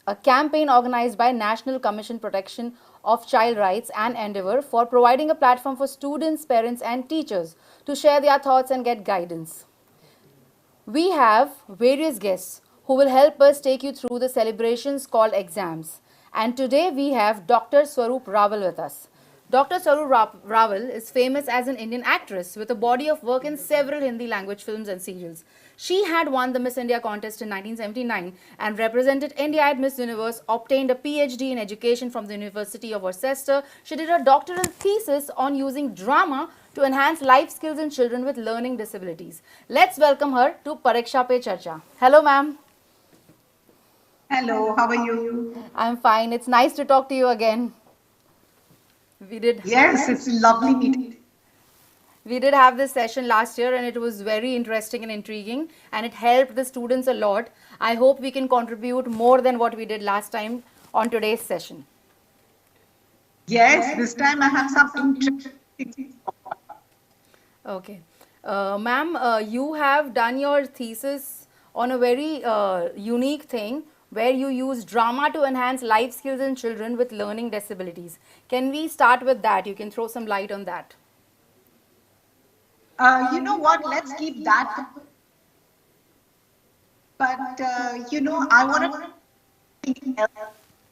a campaign organized by National Commission Protection of Child Rights and Endeavour for providing a platform for students, parents and teachers to share their thoughts and get guidance. We have various guests who will help us take you through the celebrations called exams. And today we have Dr. Swaroop Rawal with us. Dr. Rawal is famous as an Indian actress with a body of work in several Hindi language films and serials. She had won the Miss India contest in 1979 and represented India at Miss Universe, obtained a PhD in education from the University of Worcester. She did a doctoral thesis on using drama to enhance life skills in children with learning disabilities. Let's welcome her to Pariksha Pe Charcha. Hello, ma'am. Hello, how are you? I'm fine. It's nice to talk to you again. We did. Yes, it's lovely meeting. We did have this session last year and it was very interesting and intriguing and it helped the students a lot. I hope we can contribute more than what we did last time on today's session. Yes, this time I have some interesting. Okay. Ma'am, you have done your thesis on a very unique thing where you use drama to enhance life skills in children with learning disabilities. Can we start with that? You can throw some light on that. You know what? Let's keep that. But I want to think else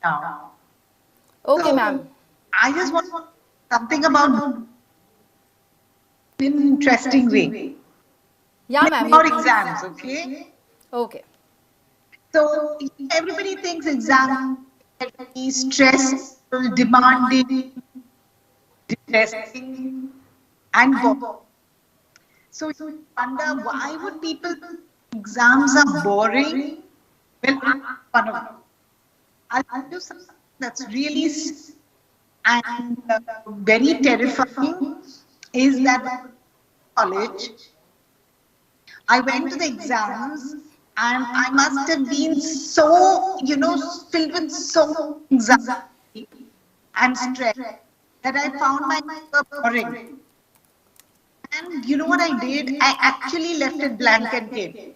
now. Okay, So ma'am. I just want something about in an interesting way. Yeah, ma'am. About exams, okay? Okay. So everybody thinks exams are stressful, demanding, depressing, and boring. So you wonder why would people think exams are boring? Well, I'm one of them. I'll tell you something that's really and very terrifying is that college, I went to the exams and I must have been so, filled with so anxiety and stress that I found myself boring. And you know what I did? I actually left it blank and came.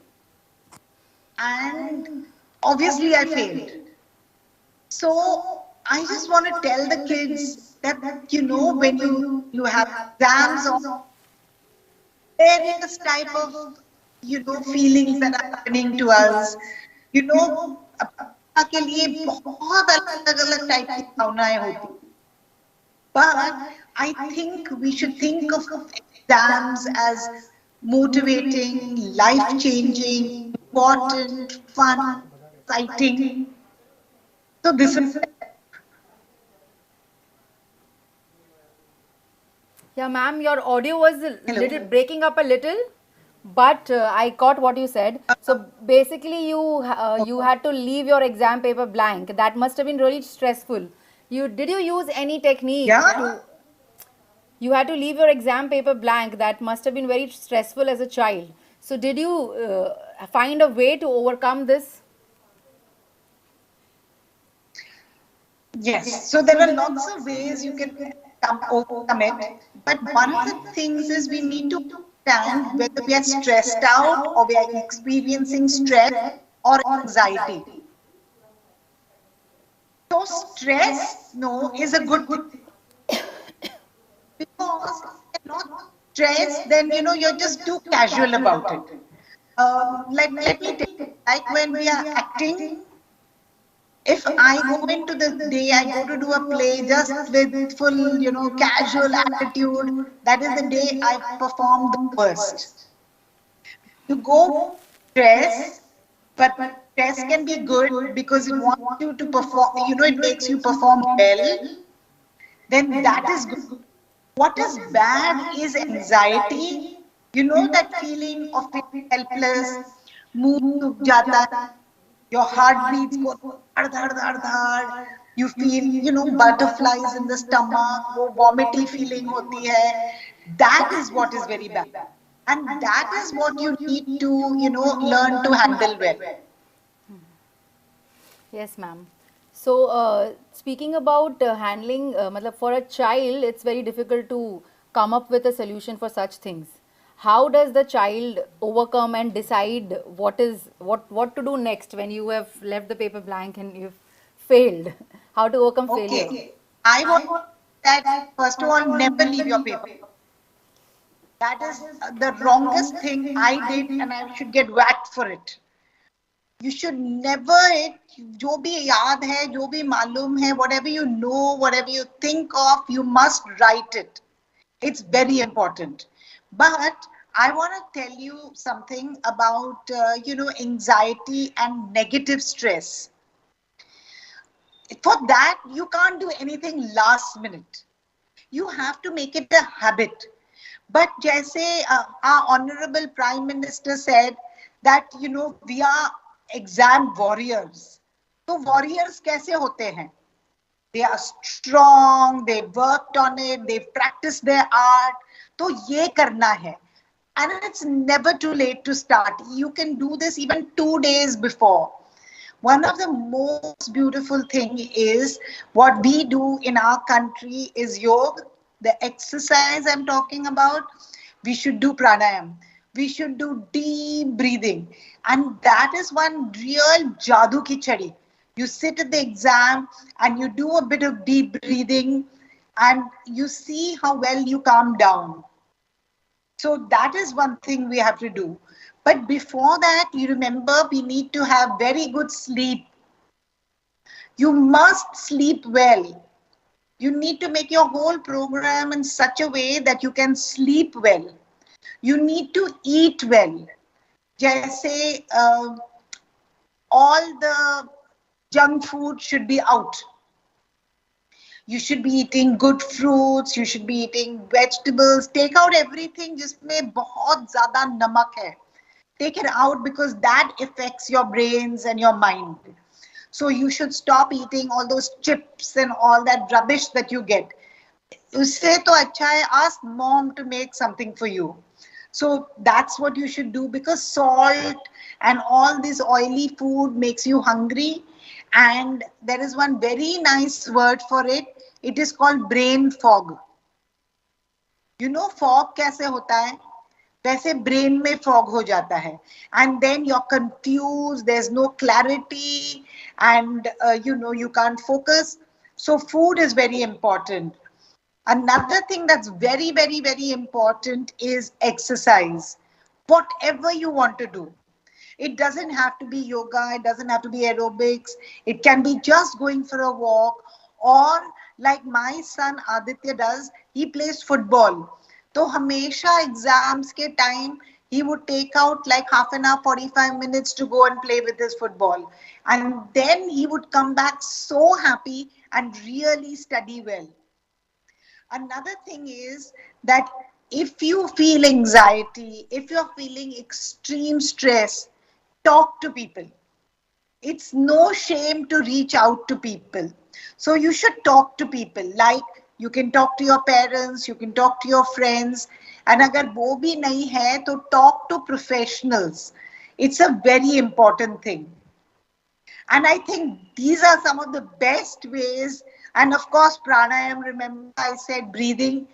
And obviously I failed. So I just want to tell the kids that, when you have exams or various type of, feelings that are happening to us, के लिए बहुत अलग-अलग type की भावनाएं होती हैं. But I think we should think of exams as motivating, life-changing, important, fun, exciting. So this is Yeah, ma'am, your audio was a little hello. breaking up a little, but I caught what you said. So basically, you had to leave your exam paper blank. That must have been really stressful. You use any technique Yeah. to you had to leave your exam paper blank? That must have been very stressful as a child. So did you find a way to overcome this? Yes. So there are lots of ways you can overcome it. But one of the things is we need to understand whether we are stressed out or we are experiencing stress or anxiety. So stress, no, is a good thing because if you're not stressed, then you're just too casual about it. Let me tell you, like when we are acting, if I go into the day, I go to do a play just with full, casual attitude, that is the day I perform the worst. You go stress, but stress can be good because it wants you to perform, it makes you perform well, then that is good. What is bad is anxiety. You know that feeling of feeling helpless, mood ruk jata hai, your heart beats go dhad, dhad, dhad, dhad. You feel, butterflies in the stomach, wo vomity feeling hoti hai. That is what is very bad. And that is what you need to, learn to handle well. Yes, ma'am. So, speaking about handling, matlab for a child, it's very difficult to come up with a solution for such things. how does the child overcome and decide what to do next when you have left the paper blank and you've failed? How to overcome failure? Okay. I want that first of all, never leave your paper. That is the wrongest thing I did, and I should get whacked for it. You should never it. जो भी याद है, जो भी मालूम है, whatever you know, whatever you think of, you must write it. It's very important. But I want to tell you something about anxiety and negative stress. For that, you can't do anything last minute. You have to make it a habit. But जैसे our honorable prime minister said that we are exam warriors. तो warriors कैसे होते हैं? They are strong, they worked on it, they've practiced their art. तो ये करना है. And it's never too late to start. You can do this even 2 days before. One of the most beautiful thing is what we do in our country is yoga, the exercise I'm talking about. We should do pranayam. We should do deep breathing. And that is one real jadoo ki chadi. You sit at the exam and you do a bit of deep breathing and you see how well you calm down. So that is one thing we have to do. But before that, you remember we need to have very good sleep. You must sleep well. You need to make your whole program in such a way that you can sleep well. You need to eat well. Jaise, all the junk food should be out. You should be eating good fruits. You should be eating vegetables. Take out everything जिसमें बहुत ज़्यादा नमक है. Take it out because that affects your brains and your mind. So you should stop eating all those chips and all that rubbish that you get. उससे तो अच्छा है ask mom to make something for you. So that's what you should do because salt and all this oily food makes you hungry. And there is one very nice word for it. It is called brain fog. You know fog कैसे होता है? वैसे brain में fog हो जाता है. And then you're confused, there's no clarity and you can't focus. So food is very important. Another thing that's very, very, very important is exercise. Whatever you want to do. It doesn't have to be yoga, it doesn't have to be aerobics. It can be just going for a walk or like my son Aditya does, he plays football. So hamesha exams ke time, he would take out like half an hour, 45 minutes to go and play with his football. And then he would come back so happy and really study well. Another thing is that if you feel anxiety, if you're feeling extreme stress, talk to people. It's no shame to reach out to people. So you should talk to people. Like you can talk to your parents, you can talk to your friends. And agar wo bhi nahi hai, to talk to professionals. It's a very important thing. And I think these are some of the best ways. And of course, pranayam, remember I said breathing.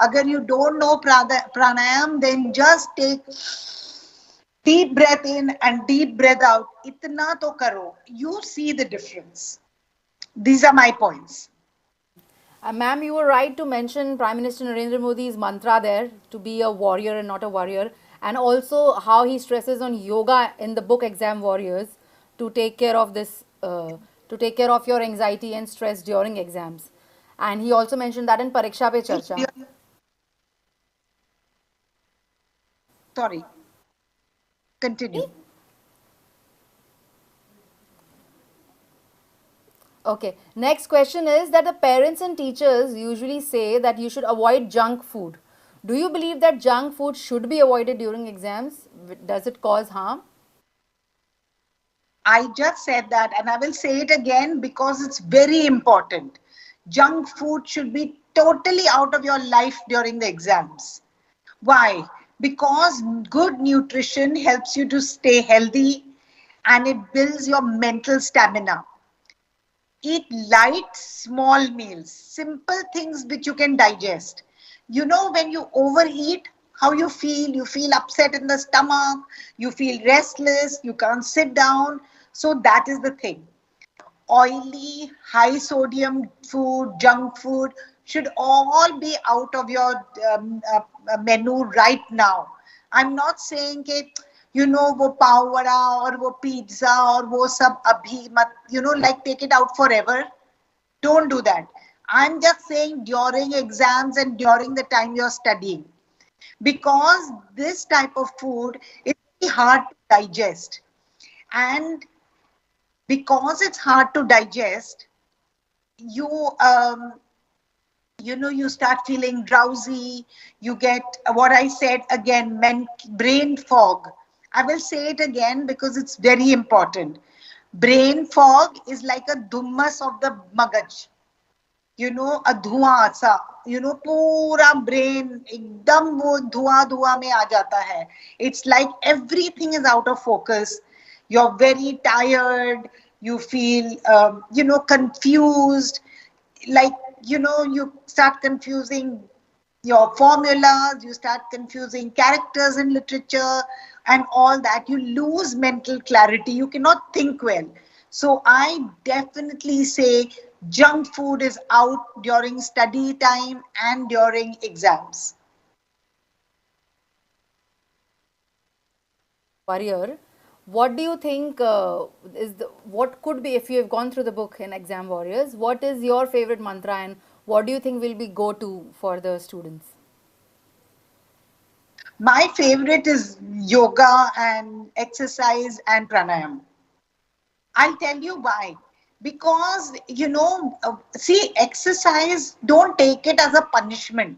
Agar you don't know pranayam, then just take deep breath in and deep breath out. Itna to karo. You see the difference. These are my points. Ma'am, you were right to mention Prime Minister Narendra Modi's mantra there to be a warrior and not a warrior, and also how he stresses on yoga in the book Exam Warriors to take care of this, to take care of your anxiety and stress during exams. And he also mentioned that in Pariksha Pe Charcha. Sorry. Continue. Okay. Next question is that the parents and teachers usually say that you should avoid junk food. Do you believe that junk food should be avoided during exams? Does it cause harm? I just said that and I will say it again because it's very important. Junk food should be totally out of your life during the exams. Why? Because good nutrition helps you to stay healthy and it builds your mental stamina. Eat light, small meals, simple things which you can digest. You know, when you overeat, how you feel upset in the stomach, you feel restless, you can't sit down. So that is the thing. Oily, high sodium food, junk food should all be out of your menu right now. I'm not saying that, वो पाव वड़ा और वो pizza और वो सब अभी मत, like take it out forever. Don't do that. I'm just saying during exams and during the time you're studying, because this type of food is very hard to digest. And because it's hard to digest, you you start feeling drowsy. You get what I said again, brain fog. I will say it again because it's very important. Brain fog is like a dhummas of the magaj, a धुआं सा, पूरा brain एकदम वो धुआं धुआं में आ जाता है. It's like everything is out of focus. You're very tired. You feel confused. Like, you start confusing your formulas, you start confusing characters in literature and all that. You lose mental clarity. You cannot think well. So I definitely say junk food is out during study time and during exams. Warrior, what do you think what could be, if you have gone through the book in Exam Warriors, what is your favorite mantra and what do you think will be go to for the students? My favorite is yoga and exercise and pranayam. I'll tell you why. Because, see, exercise, don't take it as a punishment.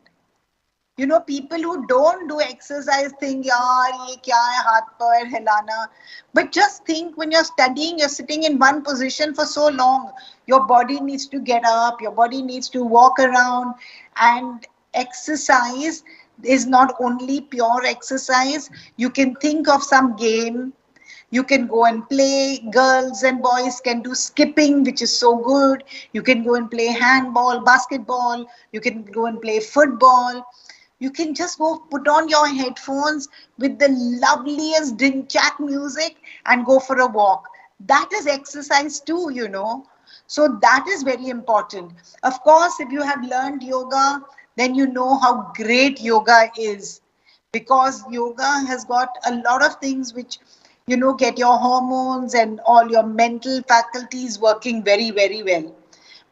People who don't do exercise think, yaar, ye kya hai, haath pair hilana. But just think, when you're studying, you're sitting in one position for so long. Your body needs to get up, your body needs to walk around. And exercise is not only pure exercise. You can think of some game. You can go and play. Girls and boys can do skipping, which is so good. You can go and play handball, basketball. You can go and play football. You can just go put on your headphones with the loveliest dinchak music and go for a walk. That is exercise too. So that is very important. Of course, if you have learned yoga, then you know how great yoga is, because yoga has got a lot of things which get your hormones and all your mental faculties working very, very well.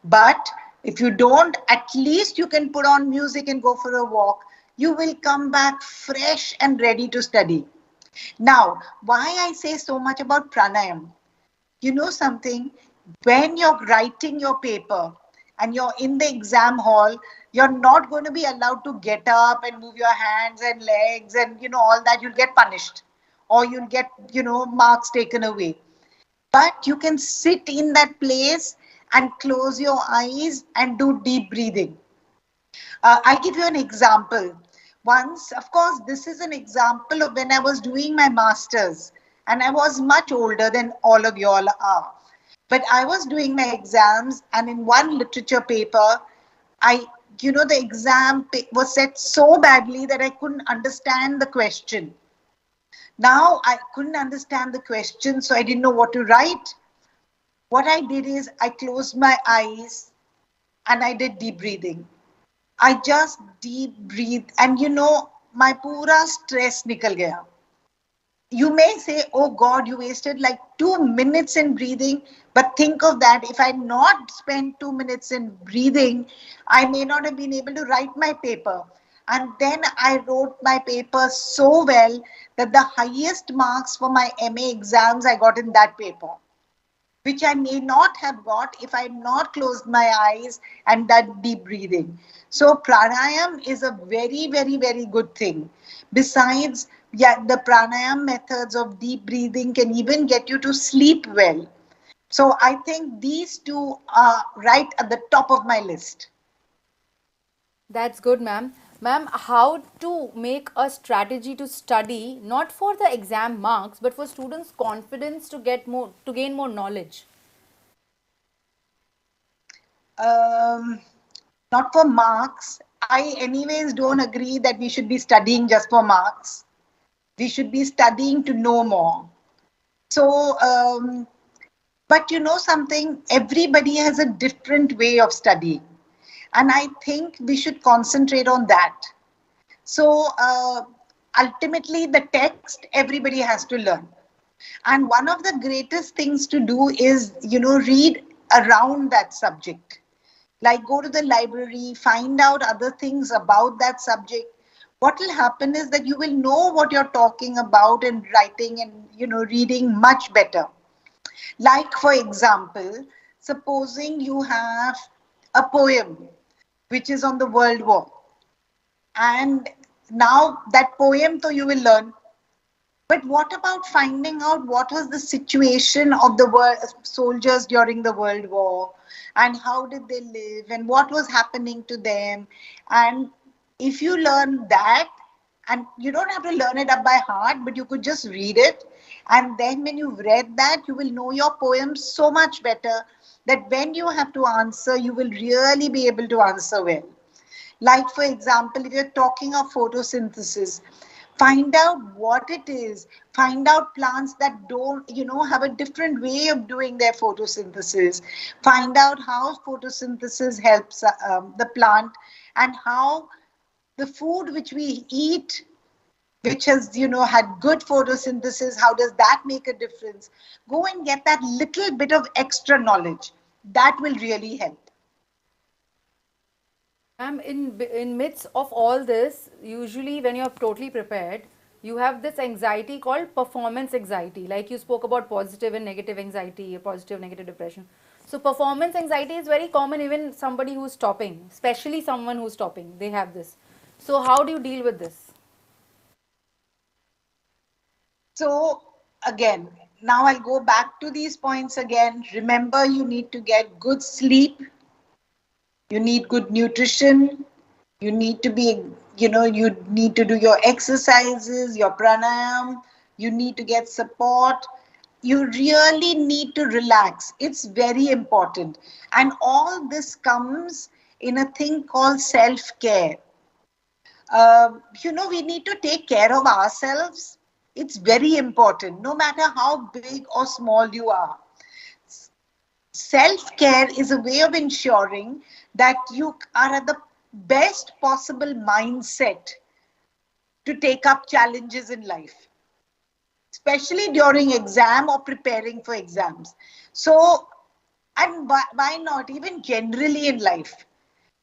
But if you don't, at least you can put on music and go for a walk. You will come back fresh and ready to study. Now, why I say so much about pranayam? You know something? When you're writing your paper and you're in the exam hall, you're not going to be allowed to get up and move your hands and legs and all that. You'll get punished, or you'll get marks taken away. But you can sit in that place and close your eyes and do deep breathing. I'll give you an example. Once, of course, this is an example of when I was doing my master's, and I was much older than all of you all are. But I was doing my exams, and in one literature paper, the exam was set so badly that I couldn't understand the question. Now I couldn't understand the question, so I didn't know what to write. What I did is I closed my eyes and I did deep breathing. I just deep breathe, and my pura stress nikal gaya. You may say, oh God, you wasted like 2 minutes in breathing. But think of that. If I had not spent 2 minutes in breathing, I may not have been able to write my paper. And then I wrote my paper so well that the highest marks for my MA exams I got in that paper, which I may not have got if I had not closed my eyes and done deep breathing. So pranayam is a very, very, very good thing. Besides, yeah, the pranayam methods of deep breathing can even get you to sleep well. So I think these two are right at the top of my list. That's good, ma'am. Ma'am, how to make a strategy to study not for the exam marks but for students' confidence to get more, to gain more knowledge? Um, Not for marks. I anyways don't agree that we should be studying just for marks. We should be studying to know more. So, but you know something, everybody has a different way of studying. And I think we should concentrate on that. So, ultimately, the text everybody has to learn. And one of the greatest things to do is, read around that subject. Like go to the library, find out other things about that subject. What will happen is that you will know what you're talking about and writing and, reading much better. Like, for example, supposing you have a poem which is on the World War. And now that poem, so you will learn. But what about finding out what was the situation of the soldiers during the World War and how did they live and what was happening to them? And if you learn that, and you don't have to learn it up by heart, but you could just read it. And then when you've read that, you will know your poem so much better that when you have to answer, you will really be able to answer well. Like, for example, if you're talking of photosynthesis, find out what it is. Find out plants that don't, have a different way of doing their photosynthesis. Find out how photosynthesis helps the plant and how the food which we eat, which has, had good photosynthesis, how does that make a difference? Go and get that little bit of extra knowledge. That will really help. Ma'am, in midst of all this, usually when you're totally prepared, you have this anxiety called performance anxiety. Like you spoke about positive and negative anxiety, positive negative depression. So performance anxiety is very common, even somebody who's topping, especially someone who's topping, they have this. So how do you deal with this? So, again, now I'll go back to these points again. Remember, you need to get good sleep, you need good nutrition, you need to be, you need to do your exercises, your pranayam, you need to get support. You really need to relax. It's very important. And all this comes in a thing called self care. We need to take care of ourselves. It's very important, no matter how big or small you are. Self care is a way of ensuring that you are at the best possible mindset to take up challenges in life, especially during exam or preparing for exams. So, and why not, even generally in life?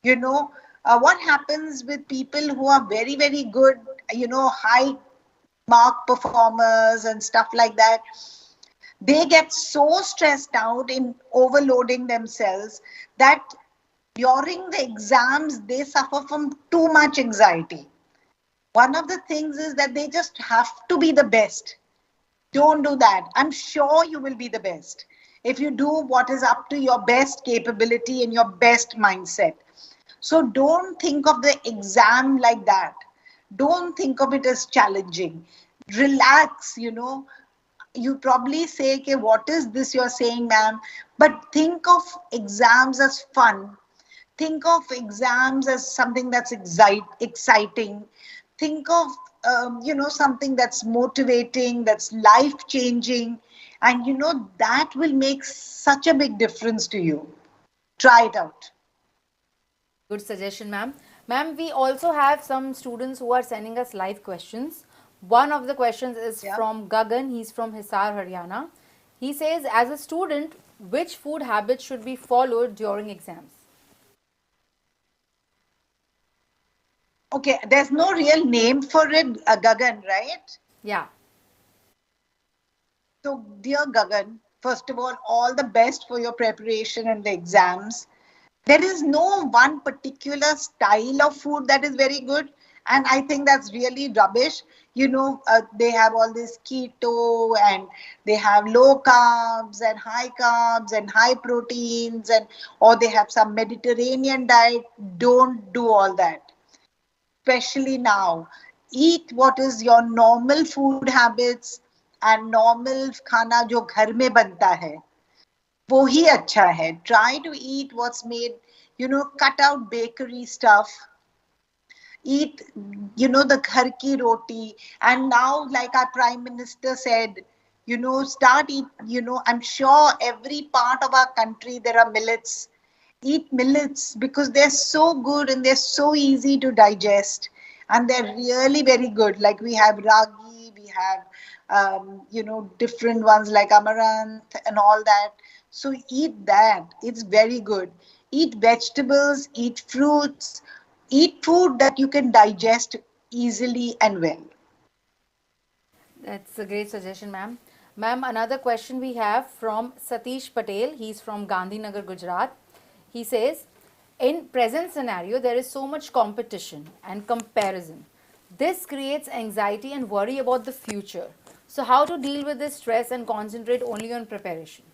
What happens with people who are very, very good, high mark performers and stuff like that? They get so stressed out in overloading themselves that during the exams, they suffer from too much anxiety. One of the things is that they just have to be the best. Don't do that. I'm sure you will be the best if you do what is up to your best capability and your best mindset. So don't think of the exam like that. Don't think of it as challenging. Relax, You probably say, okay, what is this you're saying, ma'am? But think of exams as fun. Think of exams as something that's exciting. Think of, something that's motivating, that's life changing. And, that will make such a big difference to you. Try it out. Good suggestion, ma'am. Ma'am, we also have some students who are sending us live questions. One of the questions is Yeah. from Gagan. He's from Hisar, Haryana. He says, as a student, which food habits should be followed during exams? Okay, there's no real name for it, Gagan, right? Yeah. So, dear Gagan, first of all the best for your preparation and the exams. There is no one particular style of food that is very good. And I think that's really rubbish. They have all this keto and they have low carbs and high proteins, or they have some Mediterranean diet. Don't do all that. Especially now, eat what is your normal food habits and normal खाना जो घर में बनता है वो ही अच्छा है. Try to eat what's made, cut out bakery stuff. eat, the ghar ki roti. And now, like our Prime Minister said, start eat, I'm sure every part of our country there are millets. Eat millets because they're so good and they're so easy to digest, and they're really very good. Like we have ragi, we have different ones like amaranth and all that. So eat that. It's very good. Eat vegetables, eat fruits, eat food that you can digest easily and well. That's a great suggestion, ma'am. Ma'am, another question we have from Satish Patel. He's from Gandhinagar, Gujarat. He says, in present scenario, there is so much competition and comparison. This creates anxiety and worry about the future. So, how to deal with this stress and concentrate only on preparation?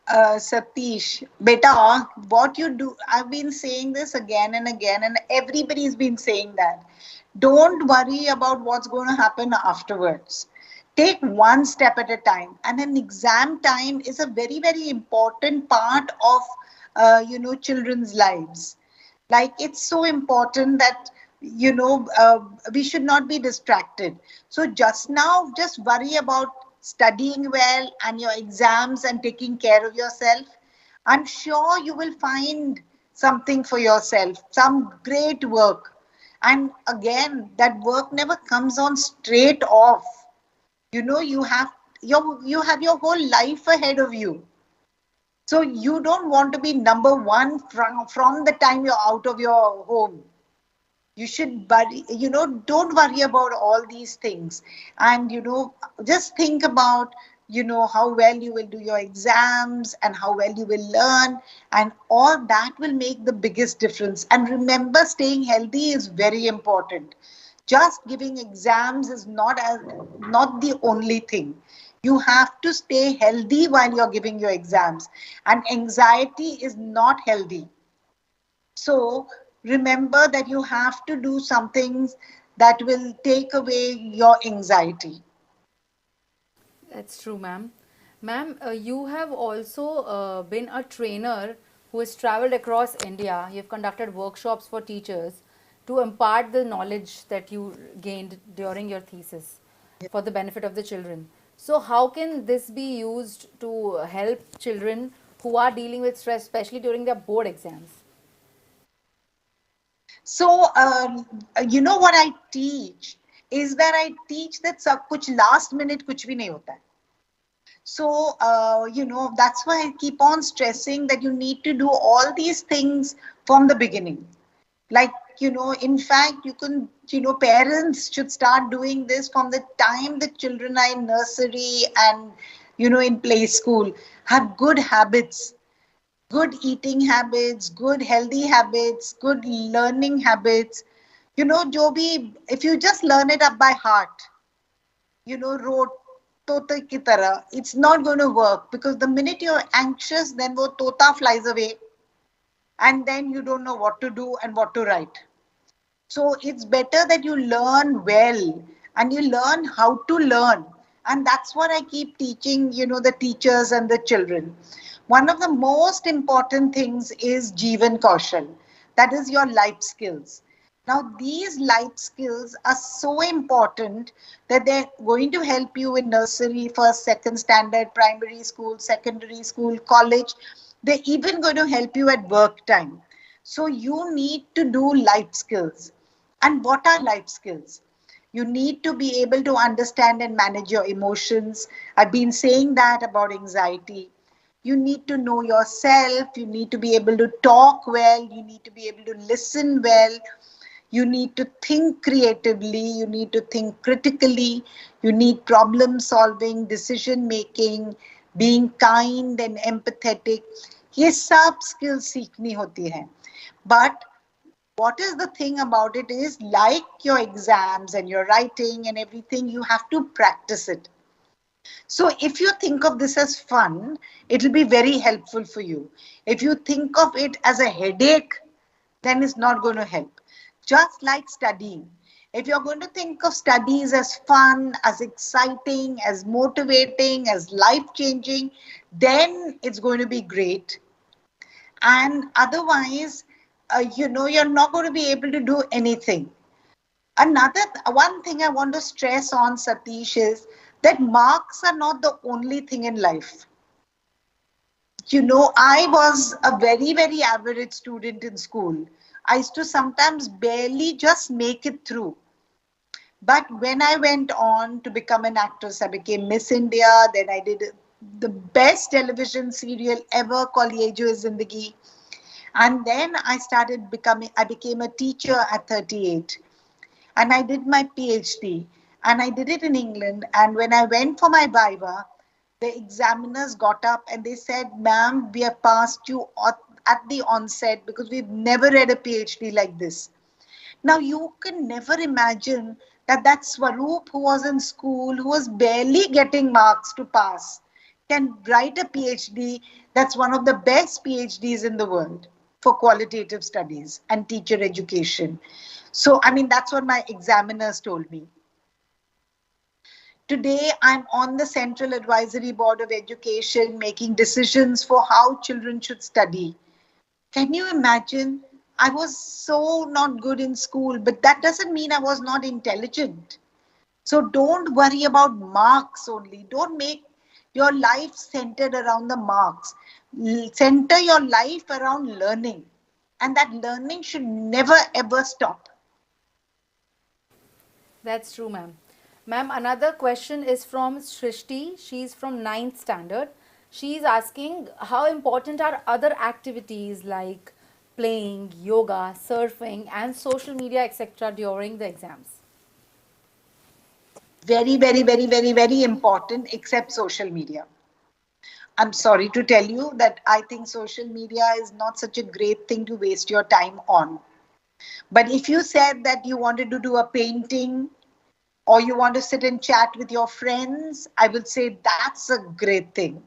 Satish, beta, what you do, I've been saying this again and again, and everybody's been saying that. Don't worry about what's going to happen afterwards. Take one step at a time. And an exam time is a very, very important part of, children's lives. Like it's so important that, we should not be distracted. So just now, just worry about studying well and your exams and taking care of yourself. I'm sure you will find something for yourself, some great work. And again, that work never comes on straight off. You have your whole life ahead of you. So you don't want to be number one from the time you're out of your home. You should worry, don't worry about all these things. And just think about how well you will do your exams and how well you will learn, and all that will make the biggest difference. And remember, staying healthy is very important. Just giving exams is not the only thing. You have to stay healthy while you're giving your exams, and anxiety is not healthy. So remember that you have to do some things that will take away your anxiety. That's true, ma'am. Ma'am, you have also been a trainer who has traveled across India. You've conducted workshops for teachers to impart the knowledge that you gained during your thesis for the benefit of the children. So, how can this be used to help children who are dealing with stress, especially during their board exams? So, what I teach is that I teach that सब कुछ last minute कुछ भी नहीं होता है. So, that's why I keep on stressing that you need to do all these things from the beginning. Like, in fact, you can, parents should start doing this from the time the children are in nursery and, in play school. Have good habits, good eating habits, good healthy habits, good learning habits. Jo bhi, if you just learn it up by heart, rote, tota ki tarah, it's not going to work, because the minute you're anxious, then wo tota flies away and then you don't know what to do and what to write. So it's better that you learn well and you learn how to learn. And that's what I keep teaching, the teachers and the children. One of the most important things is Jeevan Kaushal. That is your life skills. Now, these life skills are so important that they're going to help you in nursery, first, second standard, primary school, secondary school, college. They're even going to help you at work time. So you need to do life skills. And what are life skills? You need to be able to understand and manage your emotions. I've been saying that about anxiety. You need to know yourself. You need to be able to talk well. You need to be able to listen well. You need to think creatively. You need to think critically. You need problem solving, decision making, being kind and empathetic. ये सब skills सीखनी होती है. But what is the thing about it is, like your exams and your writing and everything, you have to practice it. So if you think of this as fun, it will be very helpful for you. If you think of it as a headache, then it's not going to help. Just like studying. If you're going to think of studies as fun, as exciting, as motivating, as life-changing, then it's going to be great. And otherwise, you're not going to be able to do anything. Another one thing I want to stress on, Satish, is that marks are not the only thing in life. I was a very, very average student in school. I used to sometimes barely just make it through. But when I went on to become an actress, I became Miss India. Then I did the best television serial ever called Ye Jo Hai Zindagi. And then I became a teacher at 38. And I did my PhD. And I did it in England. And when I went for my Viva, the examiners got up and they said, "Ma'am, we have passed you at the onset because we've never read a PhD like this." Now, you can never imagine that Swaroop, who was in school, who was barely getting marks to pass, can write a PhD that's one of the best PhDs in the world for qualitative studies and teacher education. So, I mean, that's what my examiners told me. Today, I'm on the Central Advisory Board of Education making decisions for how children should study. Can you imagine? I was so not good in school, but that doesn't mean I was not intelligent. So don't worry about marks only. Don't make your life centered around the marks. Center your life around learning. And that learning should never ever stop. That's true, ma'am. Ma'am, another question is from Shrishti. She's from ninth standard. She's asking how important are other activities like playing, yoga, surfing, and social media, etc. during the exams? Very, very, very, very, very important, except social media. I'm sorry to tell you that I think social media is not such a great thing to waste your time on. But if you said that you wanted to do a painting or you want to sit and chat with your friends, I would say that's a great thing.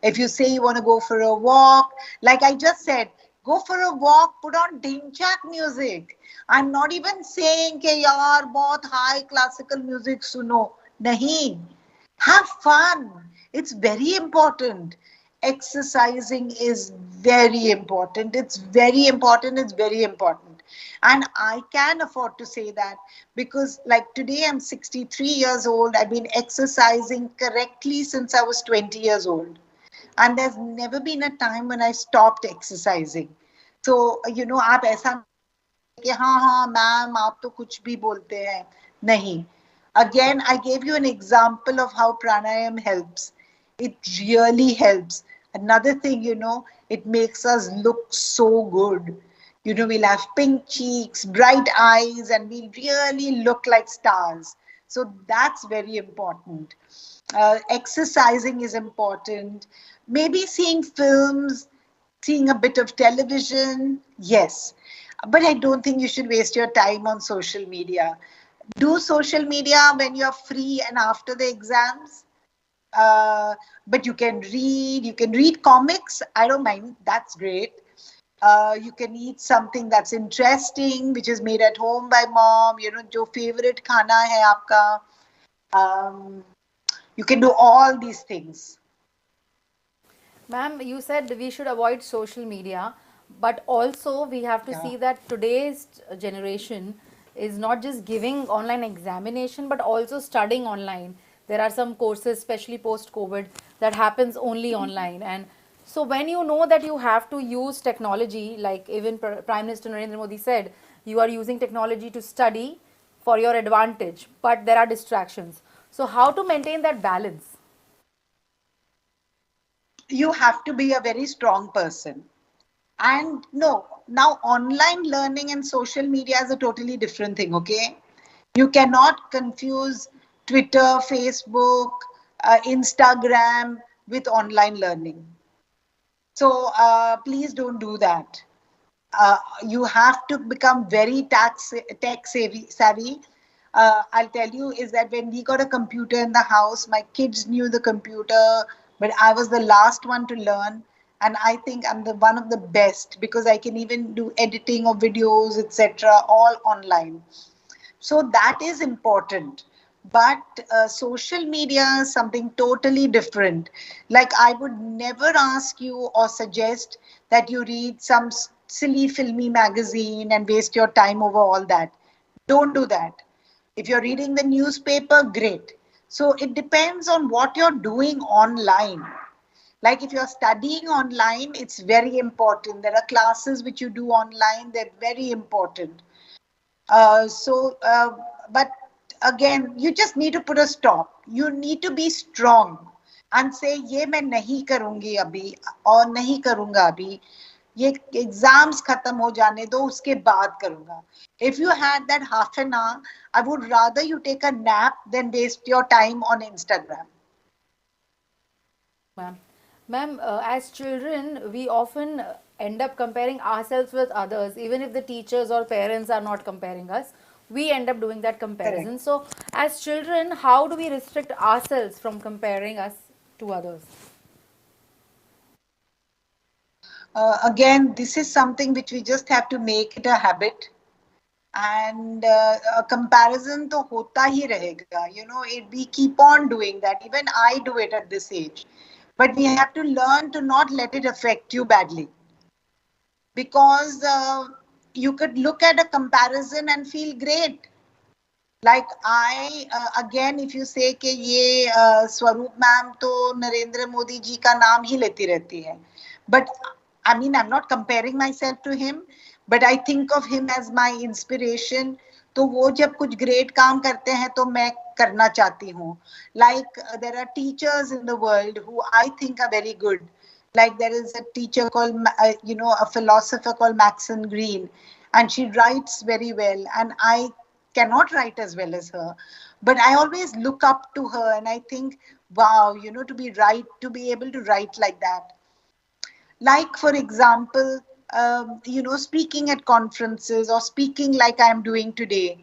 If you say you want to go for a walk, like I just said, go for a walk, put on dinchak music. I'm not even saying कि यार बहुत high classical music सुनो. नहीं. Have fun. It's very important. Exercising is very important. It's very important. It's very important. And I can afford to say that because, like, today I'm 63 years old. I've been exercising correctly since I was 20 years old. And there's never been a time when I stopped exercising. So, आप ऐसा कि हाँ हाँ ma'am आप तो कुछ भी बोलते हैं. नहीं. Again, I gave you an example of how pranayam helps. It really helps. Another thing, it makes us look so good. We'll have pink cheeks, bright eyes, and we really look like stars. So that's very important. Exercising is important. Maybe seeing films, seeing a bit of television, yes. But I don't think you should waste your time on social media. Do social media when you're free and after the exams. But you can read comics. I don't mind. That's great. You can eat something that's interesting, which is made at home by mom. जो favorite खाना है आपका. You can do all these things. Ma'am, you said we should avoid social media, but also we have to Yeah. see that today's generation is not just giving online examination but also studying online. There are some courses, especially post COVID, that happens only online. And so when you know that you have to use technology, like even Prime Minister Narendra Modi said, you are using technology to study for your advantage, but there are distractions. So how to maintain that balance? You have to be a very strong person. And no, now online learning and social media is a totally different thing, okay? You cannot confuse Twitter, Facebook, Instagram with online learning. So please don't do that. You have to become very tech savvy. I'll tell you is that when we got a computer in the house, my kids knew the computer, but I was the last one to learn. And I think I'm the one of the best because I can even do editing of videos, etc., all online. So that is important. But social media is something totally different. Like I would never ask you or suggest that you read some silly filmy magazine and waste your time over all that. Don't do that. If you're reading the newspaper, great. So it depends on what you're doing online. Like if you're studying online, it's very important. There are classes which you do online, they're very important. But again, you just need to put a stop. You need to be strong and say, ये मैं नहीं करूँगी अभी और नहीं करूँगा अभी. ये एग्जाम्स खत्म हो जाने दो, उसके बाद करूँगा. If you had that half an hour, I would rather you take a nap than waste your time on Instagram. Ma'am. Ma'am, as children, we often end up comparing ourselves with others, even if the teachers or parents are not comparing us. We end up doing that comparison. Correct. So, as children, how do we restrict ourselves from comparing us to others? Again, this is something which we just have to make it a habit. And a comparison to hota hi rahega. We keep on doing that. Even I do it at this age. But we have to learn to not let it affect you badly. Because you could look at a comparison and feel great. Like again, if you say कि ये स्वरूप ma'am तो नरेंद्र मोदी जी का नाम ही लेती रहती है. But I mean, I'm not comparing myself to him, but I think of him as my inspiration. तो वो जब कुछ great काम करते हैं तो मैं करना चाहती हूँ. Like there are teachers in the world who I think are very good. Like there is a teacher called, a philosopher called Maxine Green, and she writes very well. And I cannot write as well as her, but I always look up to her and I think, wow, to be able to write like that. Like, for example, speaking at conferences or speaking like I'm doing today.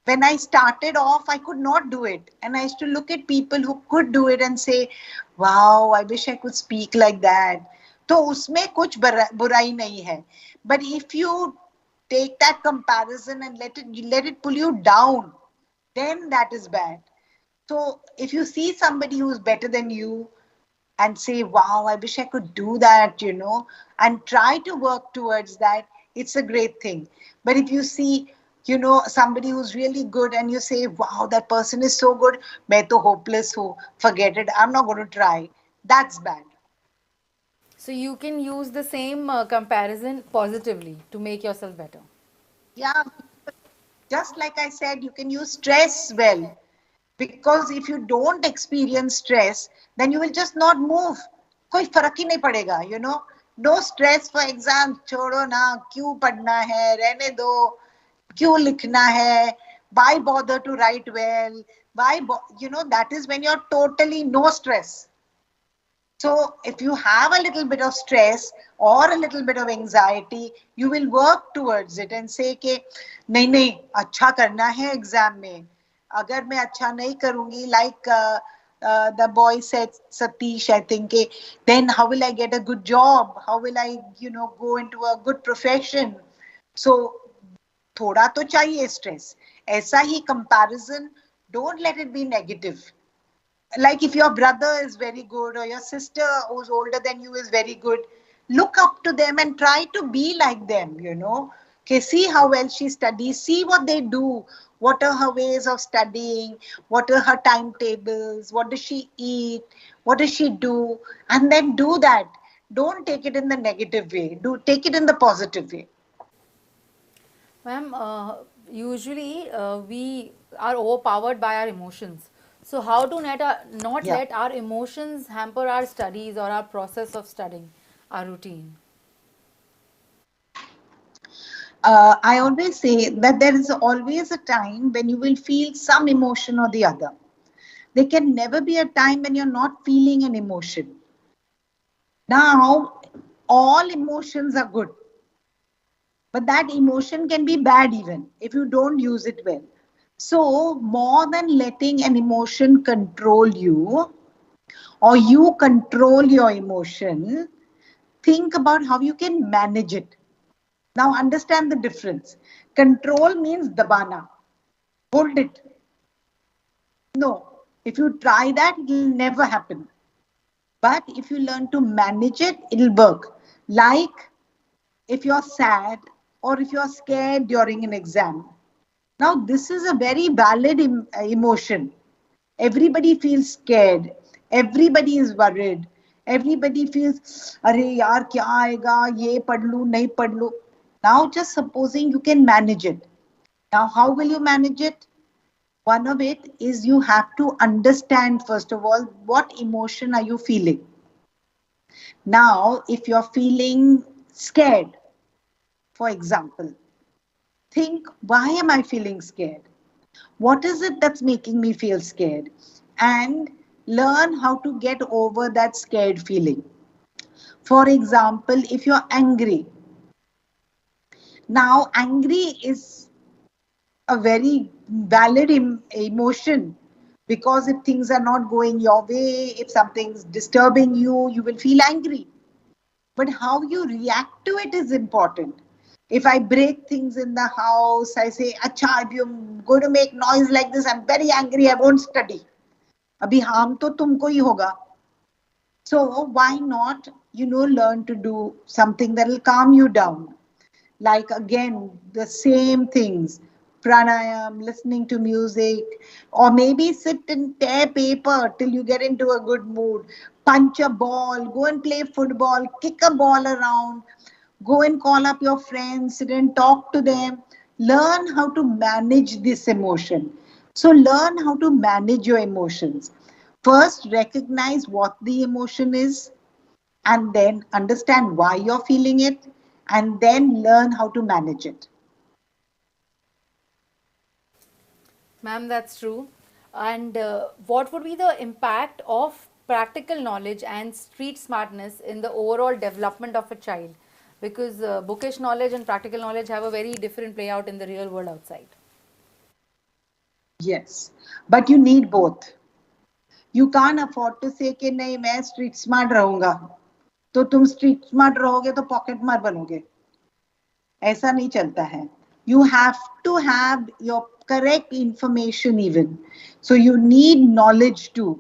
When I started off, I could not do it. And I used to look at people who could do it and say, wow, I wish I could speak like that. तो उसमें कुछ बुराई नहीं है. But if you take that comparison and let it pull you down, then that is bad. So if you see somebody who's better than you, and say, wow, I wish I could do that, and try to work towards that, it's a great thing. But if you see, somebody who's really good and you say, wow, that person is so good, main to hopeless ho, forget it, I'm not going to try. That's bad. So, you can use the same comparison positively to make yourself better. Yeah, just like I said, you can use stress well. Because if you don't experience stress, then you will just not move. कोई फर्क ही नहीं पड़ेगा. No stress for exams. छोड़ो ना, क्यों पढ़ना है, रहने दो, क्यों लिखना है, why bother to write well, that is when you're totally no stress. So if you have a little bit of stress or a little bit of anxiety, you will work towards it and say कि नहीं नहीं अच्छा करना है exam में. अगर मैं अच्छा नहीं करूंगी, like the boy said, Satish, I think, then how will I get a good job? How will I, go into a good profession? So थोड़ा तो चाहिए stress. ऐसा ही comparison, don't let it be negative. Like if your brother is very good or your sister who's older than you is very good, look up to them and try to be like them. Okay, see how well she studies, see what they do, what are her ways of studying, what are her timetables, what does she eat, what does she do, and then do that. Don't take it in the negative way, take it in the positive way. Ma'am, usually we are overpowered by our emotions. So, how to not Yeah. let our emotions hamper our studies or our process of studying, our routine? I always say that there is always a time when you will feel some emotion or the other. There can never be a time when you're not feeling an emotion. Now, all emotions are good, but that emotion can be bad even if you don't use it well. So, more than letting an emotion control you or you control your emotion, think about how you can manage it. Now, understand the difference. Control means dabana, hold it. No, if you try that, it will never happen. But if you learn to manage it, it'll work. Like if you're sad, or if you're scared during an exam. Now, this is a very valid emotion. Everybody feels scared. Everybody is worried. Everybody feels, अरे यार क्या आएगा ये पढ़ लूँ नहीं पढ़ लूँ. Now, just supposing you can manage it. Now, how will you manage it? One of it is you have to understand, first of all, what emotion are you feeling. Now, if you're feeling scared, for example, think, why am I feeling scared? What is it that's making me feel scared? And learn how to get over that scared feeling. For example, if you're angry, now angry is a very valid emotion, because if things are not going your way, if something's disturbing you, you will feel angry. But how you react to it is important. If I break things in the house, I say, Acha, if you're going to make noise like this, I'm very angry, I won't study. Abhi harm to tumko hi hoga. So why not, learn to do something that will calm you down? Like again, the same things, pranayam, listening to music, or maybe sit and tear paper till you get into a good mood. Punch a ball, go and play football, kick a ball around, go and call up your friends, sit and talk to them. Learn how to manage this emotion. So, learn how to manage your emotions. First, recognize what the emotion is, and then understand why you're feeling it, and then learn how to manage it. Ma'am, that's true. And what would be the impact of practical knowledge and street smartness in the overall development of a child? Because bookish knowledge and practical knowledge have a very different play out in the real world outside. Yes, but you need both. You can't afford to say कि नहीं मैं street smart रहूंगा, तो तुम street smart रहोगे तो pocket मार बनोगे. ऐसा नहीं चलता है. You have to have your correct information even. So you need knowledge too.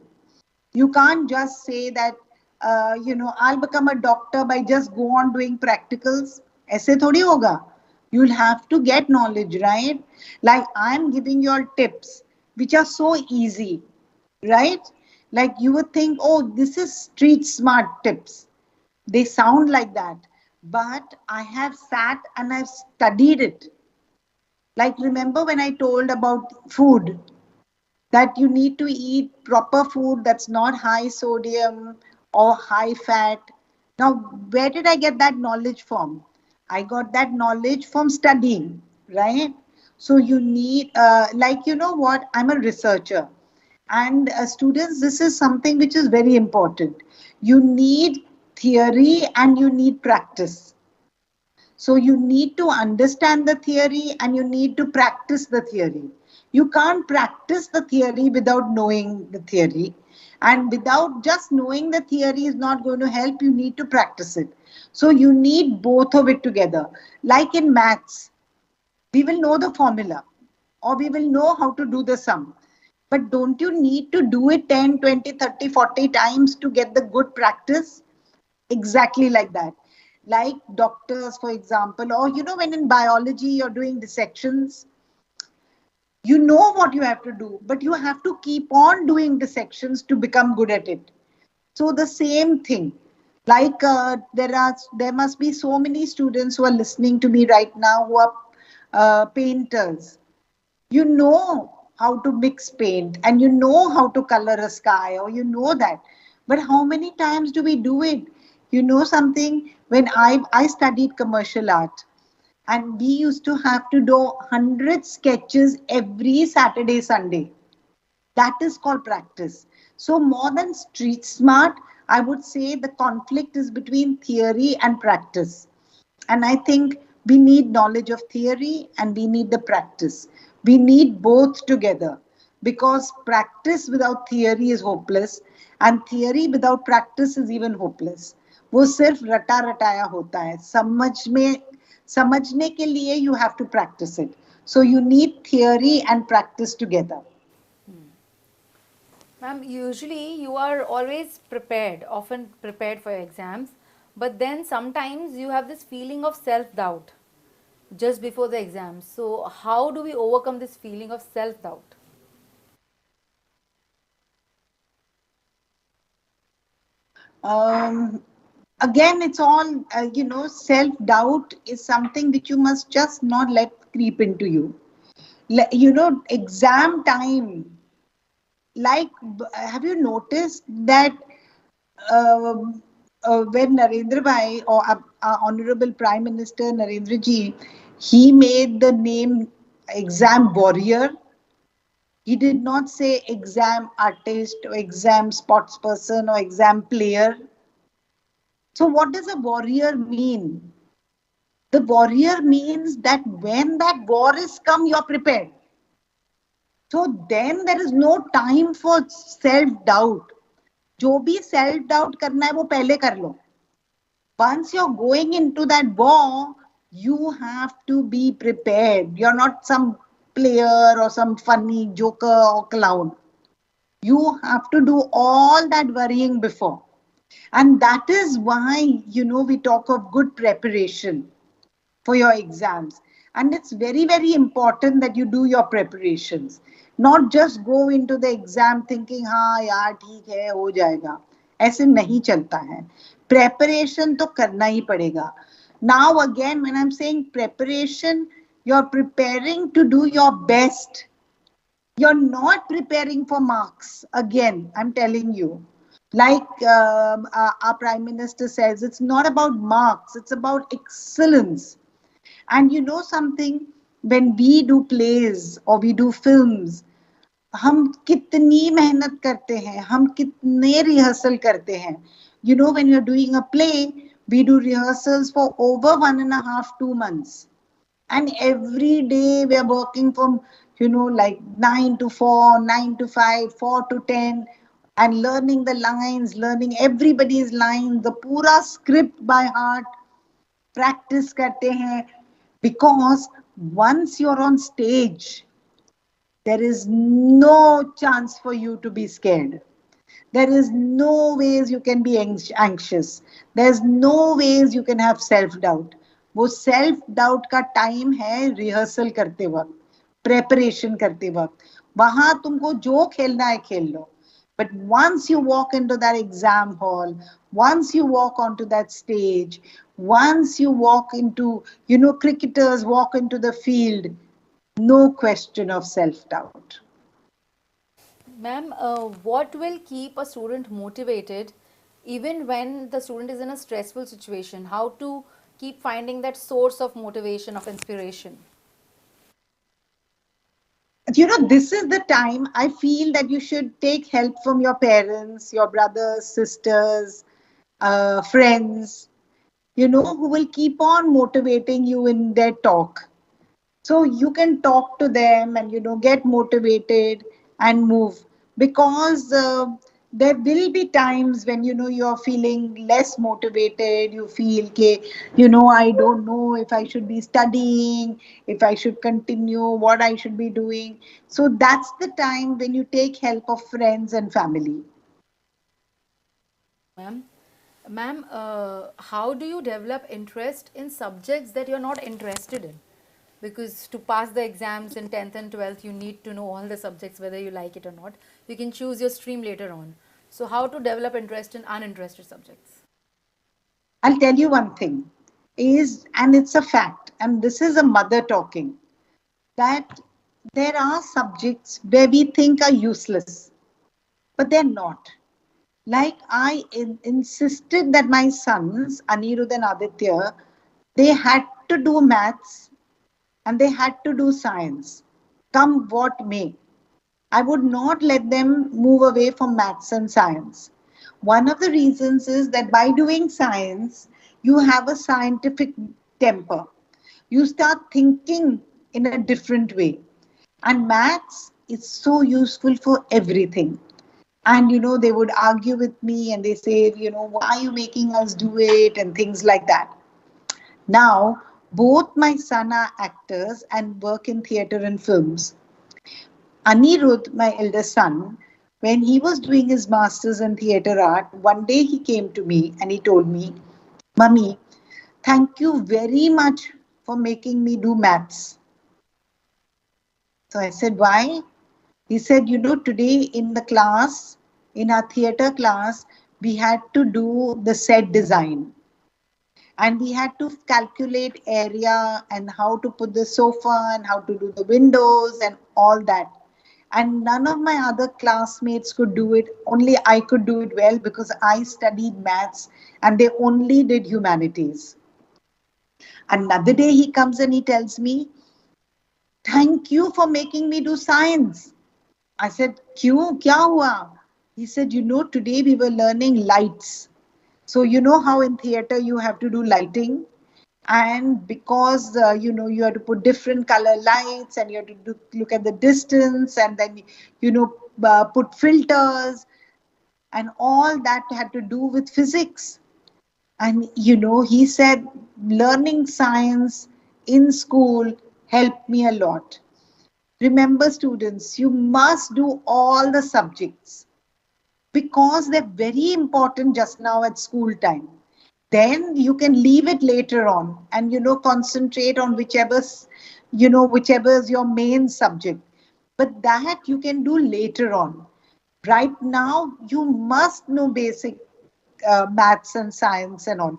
You can't just say that, I'll become a doctor by just go on doing practicals. ऐसे थोड़ी होगा. You'll have to get knowledge, right? Like I'm giving you all tips which are so easy, right? Like you would think, oh, this is street smart tips. They sound like that. But I have sat and I've studied it. Like remember when I told about food, that you need to eat proper food that's not high sodium or high fat. Now, where did I get that knowledge from? I got that knowledge from studying, right? So you need, like, you know what? I'm a researcher. And students, this is something which is very important. You need theory and you need practice. So you need to understand the theory and you need to practice the theory. You can't practice the theory without knowing the theory. And without just knowing the theory is not going to help. You need to practice it. So you need both of it together. Like in maths, we will know the formula or we will know how to do the sum. But don't you need to do it 10, 20, 30, 40 times to get the good practice? Exactly like that. Like doctors, for example, or when in biology you're doing dissections, you know what you have to do, but you have to keep on doing dissections to become good at it. So the same thing. Like there must be so many students who are listening to me right now who are painters. You know how to mix paint and you know how to color a sky, or you know that. But how many times do we do it? You know something? When I studied commercial art, and we used to have to do 100 sketches every Saturday, Sunday. That is called practice. So more than street smart, I would say the conflict is between theory and practice. And I think we need knowledge of theory and we need the practice. We need both together, because practice without theory is hopeless and theory without practice is even hopeless. वो सिर्फ रटा रटाया होता है. समझने के लिए you have to practice it. So you need theory and practice together. Ma'am, usually you are always prepared, often prepared for your exams, But then sometimes you have this feeling of self doubt just before the exam. So, how do we overcome this feeling of self doubt? Um, Again, it's all, self-doubt is something which you must just not let creep into you. Exam time, like, have you noticed that um when Narendra Bhai or Honorable Prime Minister Narendra Ji, he made the name exam warrior. He did not say exam artist or exam sports person or exam player. So, what does a warrior mean? The warrior means that when that war is come, you're prepared. So then there is no time for self doubt. जो भी self doubt करना है वो पहले कर लो. Once you're going into that war, you have to be prepared. You're not some player or some funny joker or clown. You have to do all that worrying before. And that is why, we talk of good preparation for your exams. And it's very, very important that you do your preparations. Not just go into the exam thinking, हाँ यार ठीक है हो जाएगा. ऐसे नहीं चलता है. Preparation तो करना ही पड़ेगा. Now again, when I'm saying preparation, you're preparing to do your best. You're not preparing for marks. Again, I'm telling you. Like our Prime Minister says, it's not about marks, it's about excellence. And you know something, when we do plays or we do films, हम कितनी मेहनत करते हैं, हम कितने rehearsal करते हैं. When you're doing a play, we do rehearsals for over 1.5, 2 months. And every day we are working from, like 9 to 4, 9 to 5, 4 to 10, and learning the lines, learning everybody's lines, the pura script by heart, practice करते हैं. Because once you're on stage, there is no chance for you to be scared. There is no ways you can be anxious. There's no ways you can have self-doubt. वो self-doubt का time है rehearsal करते वक्त, preparation करते वक्त. वहाँ तुमको जो खेलना है खेल लो. But once you walk into that exam hall, once you walk onto that stage, once you walk into, cricketers walk into the field, no question of self-doubt. Ma'am, what will keep a student motivated even when the student is in a stressful situation? How to keep finding that source of motivation, of inspiration? This is the time I feel that you should take help from your parents, your brothers, sisters, friends, who will keep on motivating you in their talk. So you can talk to them and, get motivated and move. Because there will be times when, you're feeling less motivated. You feel, okay, I don't know if I should be studying, if I should continue, what I should be doing. So that's the time when you take help of friends and family. Ma'am, how do you develop interest in subjects that you're not interested in? Because to pass the exams in 10th and 12th, you need to know all the subjects, whether you like it or not. You can choose your stream later on. So, how to develop interest in uninterested subjects? I'll tell you one thing and it's a fact, and this is a mother talking, that there are subjects where we think are useless, but they're not. Like I insisted that my sons, Anirudh and Aditya, they had to do maths and they had to do science, come what may. I would not let them move away from maths and science. One of the reasons is that by doing science, you have a scientific temper. You start thinking in a different way. And maths is so useful for everything. And they would argue with me and they say, why are you making us do it and things like that. Now, both my son are actors and work in theatre and films. Anirudh, my eldest son, when he was doing his masters in theatre art, one day he came to me and he told me, Mummy, thank you very much for making me do maths. So I said, why? He said, today in the class, in our theater class, we had to do the set design. And we had to calculate area and how to put the sofa and how to do the windows and all that. And none of my other classmates could do it. Only I could do it well because I studied maths and they only did humanities. Another day he comes and he tells me, thank you for making me do science. I said, क्यों क्या हुआ? He said, today we were learning lights. So you know how in theater you have to do lighting, and because you have to put different color lights and you have to look at the distance and then put filters and all that had to do with physics. And he said learning science in school helped me a lot. Remember, students, you must do all the subjects because they're very important just now at school time. Then you can leave it later on and concentrate on whichever is your main subject. But that you can do later on. Right now, you must know basic maths and science and all.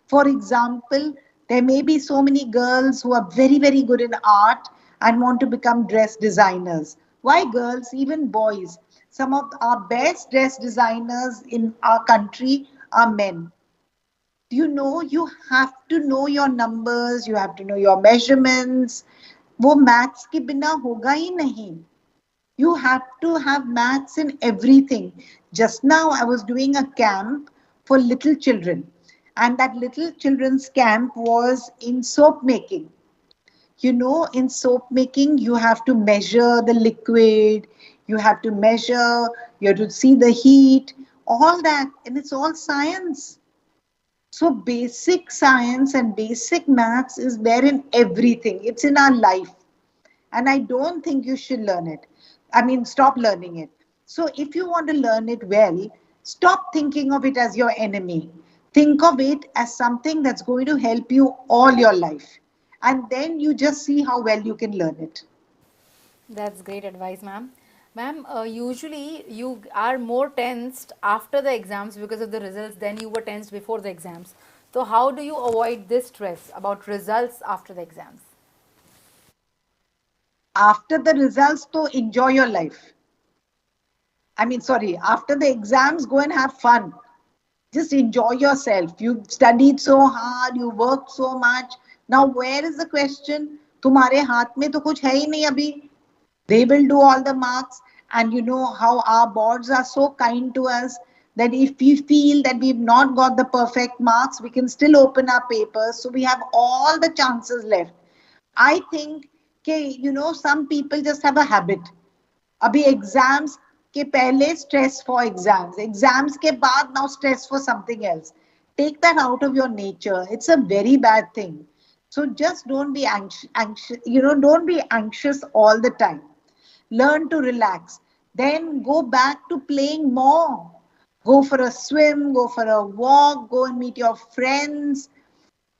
For example, there may be so many girls who are very, very good in art and want to become dress designers. Why girls? Even boys. Some of our best dress designers in our country are men. You have to know your numbers, you have to know your measurements. वो maths के बिना होगा ही नहीं. You have to have maths in everything. Just now I was doing a camp for little children, and that little children's camp was in soap making. In soap making, you have to measure the liquid, you have to measure, you have to see the heat, all that, and it's all science. So basic science and basic maths is there in everything. It's in our life. And I don't think you should learn it. I mean, stop learning it. So if you want to learn it well, stop thinking of it as your enemy. Think of it as something that's going to help you all your life. And then you just see how well you can learn it. That's great advice, ma'am. Ma'am, usually you are more tensed after the exams because of the results than you were tensed before the exams. So, how do you avoid this stress about results after the exams? After the results, to enjoy your life. Sorry, after the exams, go and have fun. Just enjoy yourself. You've studied so hard, you worked so much. Now, where is the question? तुम्हारे हाथ में तो कुछ है ही नहीं अभी. They will do all the marks, and you know how our boards are so kind to us that if we feel that we've not got the perfect marks, we can still open our papers. So we have all the chances left. I think, some people just have a habit. अभी exams के पहले stress for exams, exams के बाद now stress for something else. Take that out of your nature. It's a very bad thing. So just don't be anxious, don't be anxious all the time. Learn to relax. Then go back to playing more. Go for a swim, go for a walk, go and meet your friends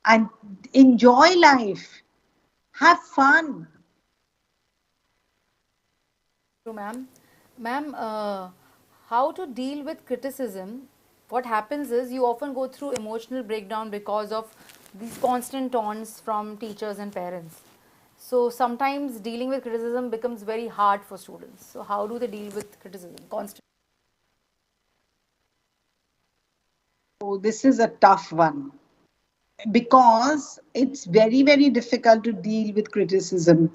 and enjoy life. Have fun. True, ma'am. Ma'am, how to deal with criticism? What happens is you often go through emotional breakdown because of these constant taunts from teachers and parents. So sometimes dealing with criticism becomes very hard for students. So how do they deal with criticism? Constant. Oh, this is a tough one because it's very, very difficult to deal with criticism.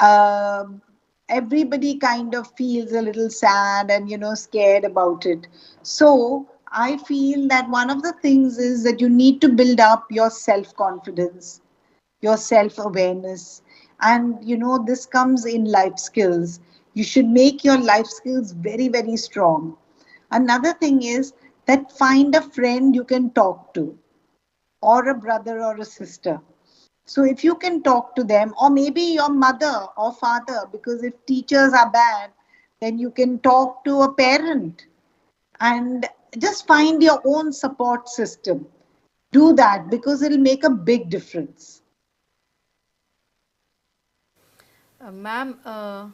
Um Everybody kind of feels a little sad and scared about it. So I feel that one of the things is that you need to build up your self confidence, your self awareness, and this comes in life skills. You should make your life skills very, very strong. Another thing is that find a friend you can talk to, or a brother or a sister. So if you can talk to them, or maybe your mother or father, because if teachers are bad, then you can talk to a parent and just find your own support system. Do that because it'll make a big difference. Ma'am,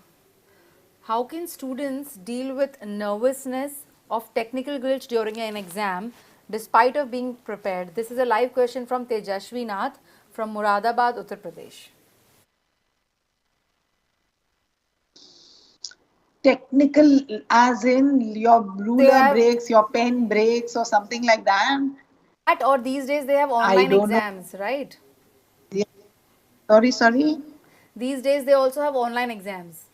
how can students deal with nervousness of technical glitch during an exam despite of being prepared? This is a live question from Tejashwi Nath from Muradabad, Uttar Pradesh. Technical, as in your They ruler have breaks, your pen breaks, or something like that. that, or these days they have I online don't know. exams, right? Yeah. Sorry, sorry. These days they also have online exams.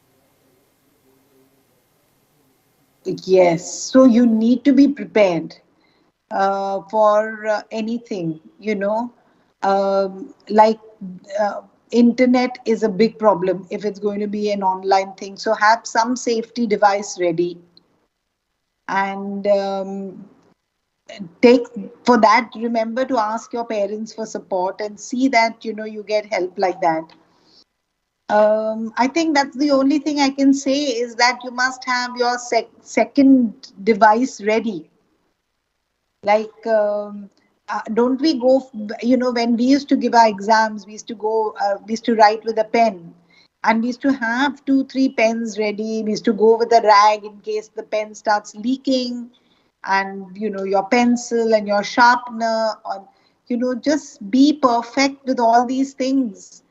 Yes. So you need to be prepared for anything, like internet is a big problem if it's going to be an online thing. So have some safety device ready and take for that, remember to ask your parents for support and see that you get help like that. I think that's the only thing I can say is that you must have your second device ready. Like, don't we go, when we used to give our exams, we used to write with a pen. And we used to have two, three pens ready. We used to go with a rag in case the pen starts leaking. And, your pencil and your sharpener. Or, just be perfect with all these things.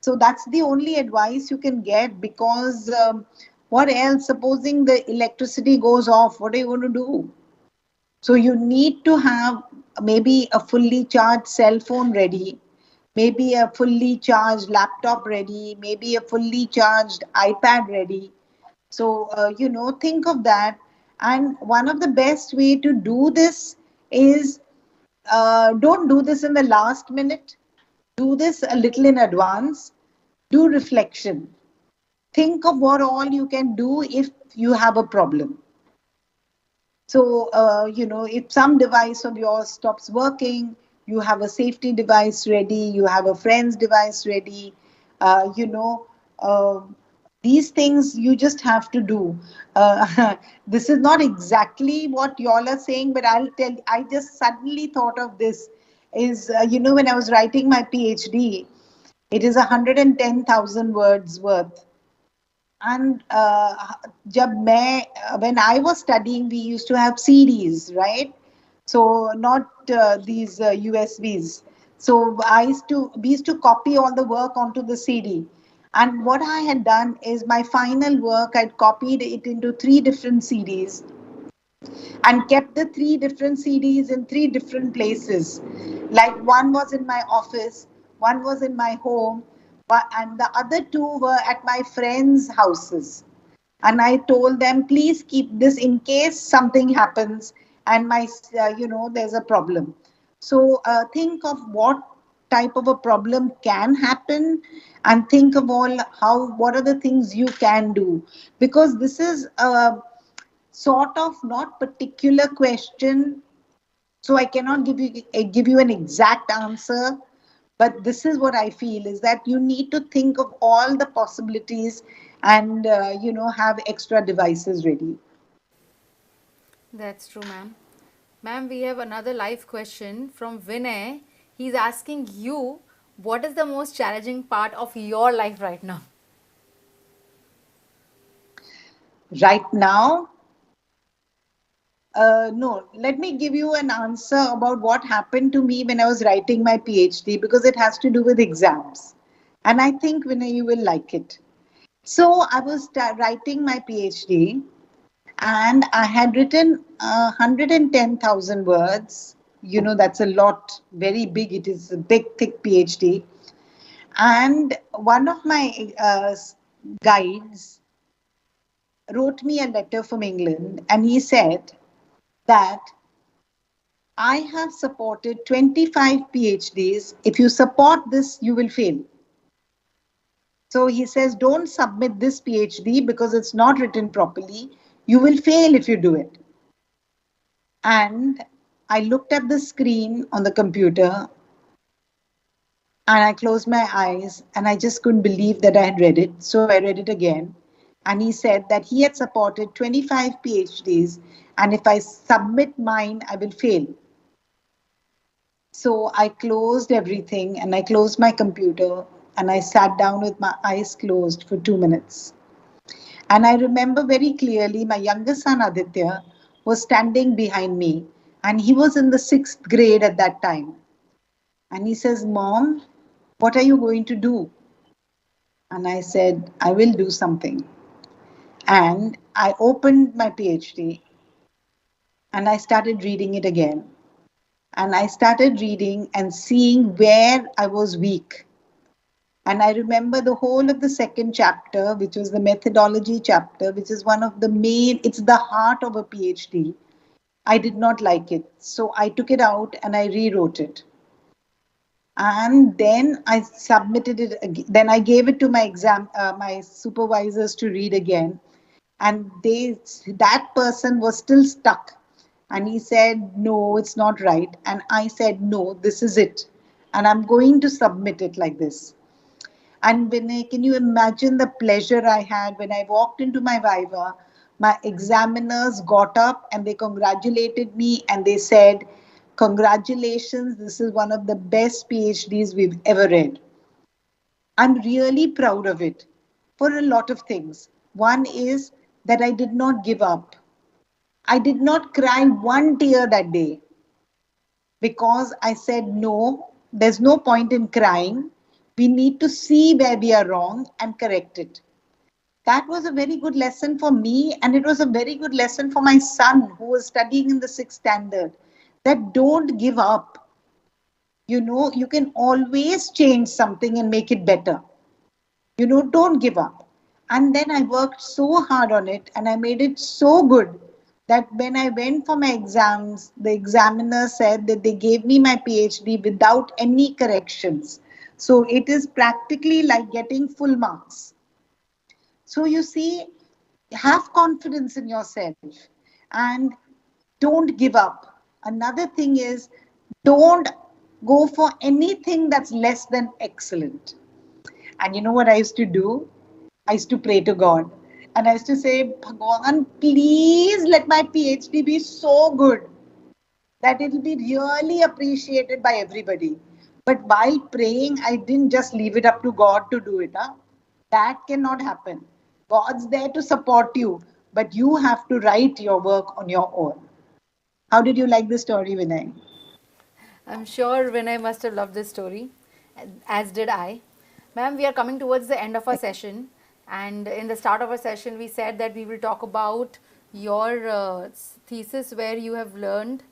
So that's the only advice you can get because what else? Supposing the electricity goes off, what are you going to do? So you need to have maybe a fully charged cell phone ready, maybe a fully charged laptop ready, maybe a fully charged iPad ready. So think of that. And one of the best way to do this is don't do this in the last minute. Do this a little in advance. Do reflection. Think of what all you can do if you have a problem. So, if some device of yours stops working, you have a safety device ready, you have a friend's device ready, uh, you know, uh, these things you just have to do. This is not exactly what y'all are saying, but I just suddenly thought of this is, when I was writing my PhD, it is 110,000 words worth. And when I was studying, we used to have CDs, right? So not these USBs. So we used to copy all the work onto the CD. And what I had done is my final work, I'd copied it into three different CDs and kept the three different CDs in three different places. Like one was in my office, one was in my home, and the other two were at my friends' houses. And I told them, please keep this in case something happens and there's a problem. So think of what type of a problem can happen and think of what are the things you can do, because this is sort of not particular question, so I cannot give you an exact answer, but this is what I feel is that you need to think of all the possibilities and have extra devices ready. That's true, ma'am. Ma'am, we have another live question from Vinay. He's asking you, what is the most challenging part of your life right now? Right now, no, let me give you an answer about what happened to me when I was writing my PhD because it has to do with exams. And I think, Vinay, you will like it. So I was writing my PhD and I had written 110,000 words. That's a lot, very big. It is a big, thick PhD. And one of my guides wrote me a letter from England and he said that I have supported 25 PhDs. If you support this, you will fail. So he says, don't submit this PhD because it's not written properly. You will fail if you do it. And I looked at the screen on the computer and I closed my eyes and I just couldn't believe that I had read it. So I read it again. And he said that he had supported 25 PhDs and if I submit mine, I will fail. So I closed everything and I closed my computer and I sat down with my eyes closed for 2 minutes. And I remember very clearly my youngest son Aditya was standing behind me and he was in the sixth grade at that time. And he says, Mom, what are you going to do? And I said, I will do something. And I opened my PhD and I started reading it again. And I started reading and seeing where I was weak. And I remember the whole of the second chapter, which was the methodology chapter, which is one of the main, it's the heart of a PhD. I did not like it. So I took it out and I rewrote it. And then I submitted it. Then I gave it to my supervisors to read again. And that person was still stuck. And he said, no, it's not right. And I said, no, this is it. And I'm going to submit it like this. And can you imagine the pleasure I had when I walked into my Viva? My examiners got up and they congratulated me and they said, congratulations, this is one of the best PhDs we've ever read. I'm really proud of it for a lot of things. One is that I did not give up. I did not cry one tear that day because I said, no, there's no point in crying. We need to see where we are wrong and correct it. That was a very good lesson for me, and it was a very good lesson for my son who was studying in the sixth standard. That don't give up. You can always change something and make it better. Don't give up. And then I worked so hard on it and I made it so good that when I went for my exams, the examiner said that they gave me my PhD without any corrections. So it is practically like getting full marks. So you see, have confidence in yourself and don't give up. Another thing is, don't go for anything that's less than excellent. And you know what I used to do? I used to pray to God. And I used to say, Bhagwan, please let my PhD be so good that it will be really appreciated by everybody. But while praying, I didn't just leave it up to God to do it. Huh? That cannot happen. God's there to support you, but you have to write your work on your own. How did you like the story, Vinay? I'm sure Vinay must have loved this story, as did I. Ma'am, we are coming towards the end of our session, and in the start of our session, we said that we will talk about your thesis where you have learned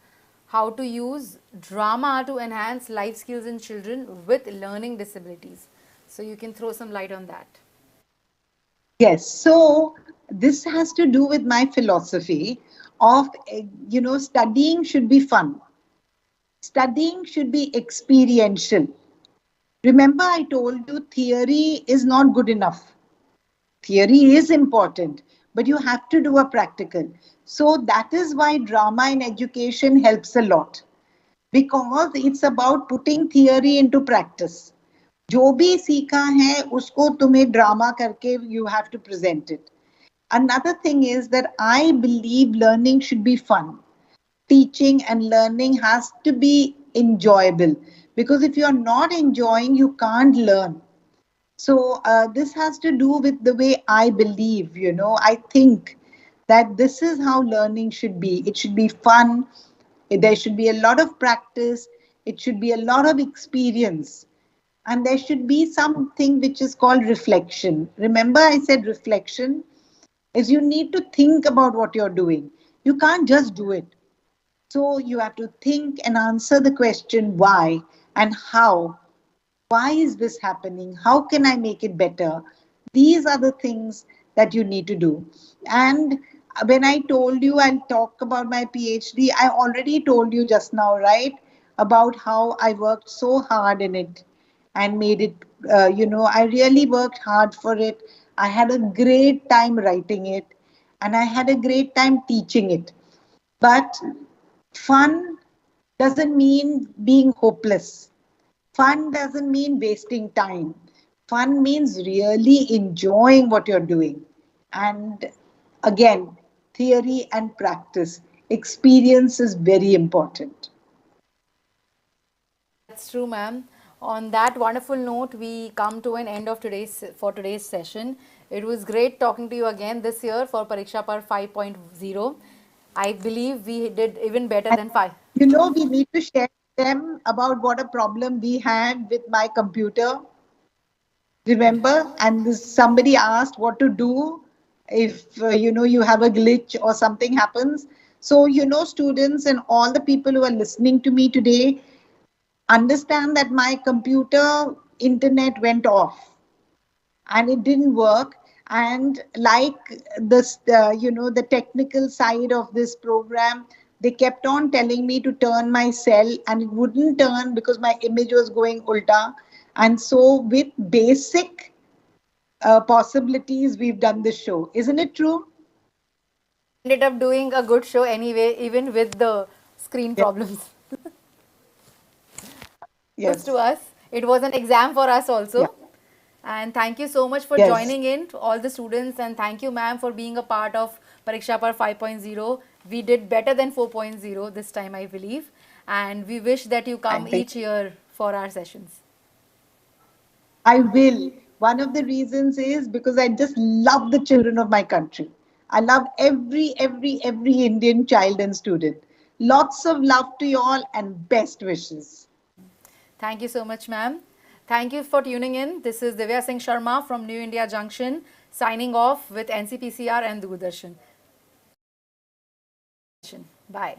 how to use drama to enhance life skills in children with learning disabilities. So, you can throw some light on that. Yes, so this has to do with my philosophy of, studying should be fun. Studying should be experiential. Remember, I told you theory is not good enough. Theory is important, but you have to do a practical. So that is why drama in education helps a lot because it's about putting theory into practice. जो भी सीखा है उसको तुम्हें drama करके you have to present it. Another thing is that I believe learning should be fun. Teaching and learning has to be enjoyable because if you're not enjoying, you can't learn. So this has to do with the way I believe, I think that this is how learning should be. It should be fun. There should be a lot of practice. It should be a lot of experience. And there should be something which is called reflection. Remember, I said reflection is you need to think about what you're doing. You can't just do it. So you have to think and answer the question why and how. Why is this happening? How can I make it better? These are the things that you need to do. And when I told you I'll talk about my PhD, I already told you just now, right? About how I worked so hard in it and made it, I really worked hard for it. I had a great time writing it and I had a great time teaching it. But fun doesn't mean being hopeless. Fun doesn't mean wasting time. Fun means really enjoying what you're doing. And again, theory and practice. Experience is very important. That's true, ma'am. On that wonderful note, we come to an end of today's session. It was great talking to you again this year for Pariksha Parv 5.0. I believe we did even better And than 5. you know, we need to share them about what a problem we had with my computer. Remember? And somebody asked what to do if you know you have a glitch or something happens. So, you know, students and all the people who are listening to me today understand that my computer internet went off and it didn't work. And like this you know, the technical side of this program, they kept on telling me to turn my cell and it wouldn't turn because my image was going ulta. And so with basic possibilities we've done this show, isn't it true? Ended up doing a good show anyway, even with the screen Yes. problems. Close to Yes. us. It was an exam for us Yeah. also. And thank you so much for Yes. joining in to all the students. And thank you, ma'am, for being a part of Pariksha Par 5.0. We did better than 4.0 this time, I believe. And we wish that you I come think each year for our sessions. I will. One of the reasons is because I just love the children of my country. I love every Indian child and student. Lots of love to you all and best wishes. Thank you so much, ma'am. Thank you for tuning in. This is Divya Singh Sharma from New India Junction, signing off with NCPCR and Doordarshan. Bye.